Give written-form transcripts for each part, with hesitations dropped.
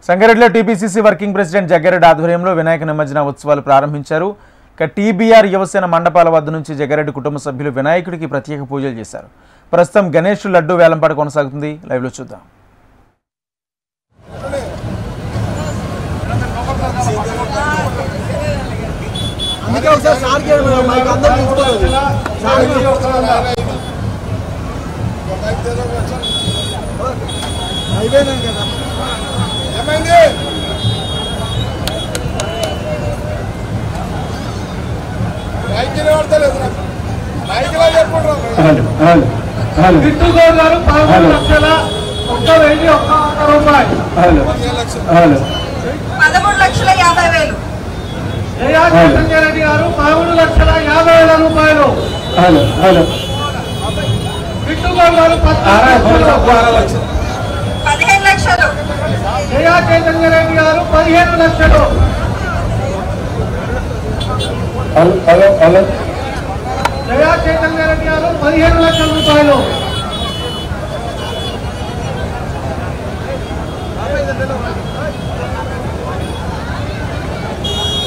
సంగారెడ్డిలో TPCC working president Jaggareddy ఆధ్వర్యంలో వినాయక నిమజ్జన ఉత్సవాలు ప్రారంభించారు. టీబీఆర్ యువసేన మండపాల వద్ద నుంచి జగ్గారెడ్డి కుటుంబ సభ్యులు వినాయకుడికి ప్రత్యేక పూజలు చేశారు. ప్రస్తుతం గణేష్ లడ్డు వేలంపాట కొనసాగుతుంది. లైవ్ లో చూద్దాం. గిట్టుగోడు గారు 13,01,000 జయారెడ్డి గారు 13,50,000 రూపాయలు. గిట్టుగోడు గారు 15 లక్షలు. జయారెడ్డి గారు 15 లక్షలు. జయా చైతన్య రెడ్డి గారు 15 లక్షల రూపాయలు.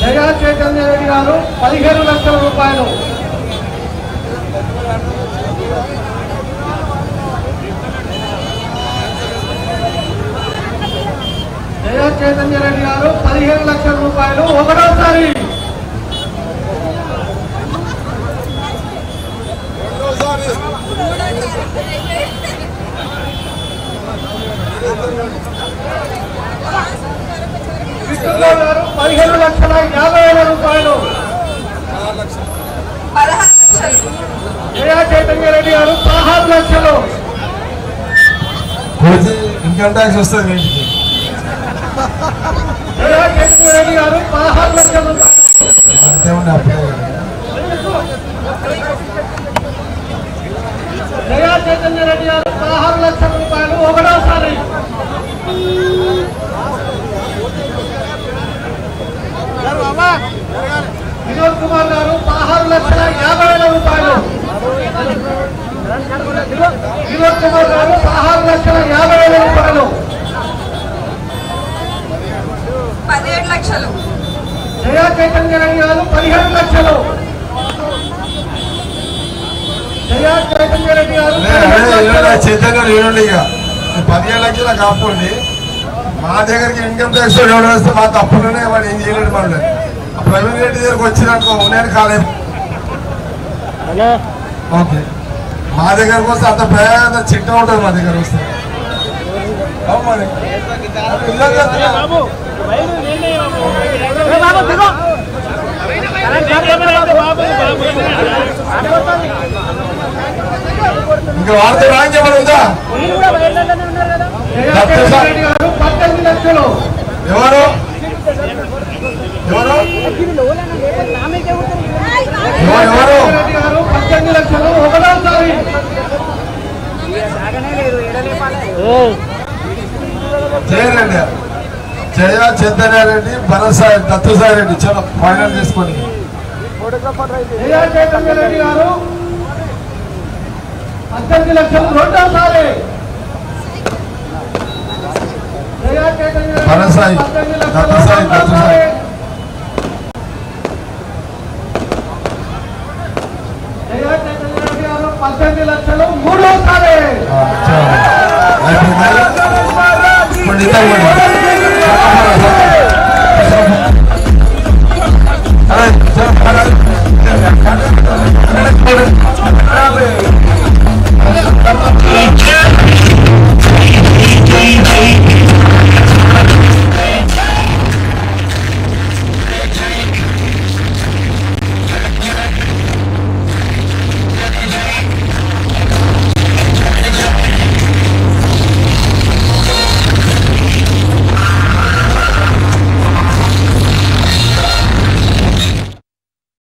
జయా చైతన్య రెడ్డి గారు 15 లక్షల రూపాయలు. జయా చైతన్య రెడ్డి గారు 15 లక్షల రూపాయలు. ఒకటోసారి గిట్టుగోడు గారు 15,50,000 రూపాయలు. జయా చైతన్య రెడ్డి గారు 16 లక్షలు. ఇన్కమ్ ట్యాక్స్ వస్తుంది. జయా చైతన్య రెడ్డి గారు 16 లక్షల రూపాయలు. జయా చైతన్య రెడ్డి గారు 16 లక్షల రూపాయలు. ఒకటోసారి వినోద్ కుమార్ గారు 16,50,000 రూపాయలు. వినోద్ కుమార్ గారు 16,50,000 రూపాయలు. 17 లక్షలు. జయా చైతన్య రెడ్డి గారు 15 లక్షలు. జయా చైతన్య రెడ్డి గారు చైతన్య 15 లక్షలు కాకపోండి. మా దగ్గరికి ఇన్కమ్ ట్యాక్స్ ఎవరు వస్తే మా తప్పులోనే వాడు ఏం చేయలేడు. మళ్ళీ ప్రవీణ్ రెడ్డి దగ్గరకు వచ్చినాక నేను కాలేదు. ఓకే, మా దగ్గరకు వస్తే అంత పెద్ద చిట్ట ఉంటుంది. మా దగ్గర వస్తే మరి ఇంకా వార్త రాజ్యమని ఉందా? ఎవరు ఎవరు ఎవరు 18 లక్షలు. ఒకటోసారి జయరెడ్డి, జయా చైతన్యారెడ్డి, భరసాయి దత్తుసాయి రెడ్డి చాలా ఫైనల్ చేసుకోండి. జయా చైతన్య రెడ్డి గారు 18 లక్షలు. రెండోసారి జయా చైతన్య భరసాయి దత్తుసాయి దత్తుసాయి. జయా చైతన్య రెడ్డి గారు 18 లక్షలు. మూడోసారి ఇప్పుడు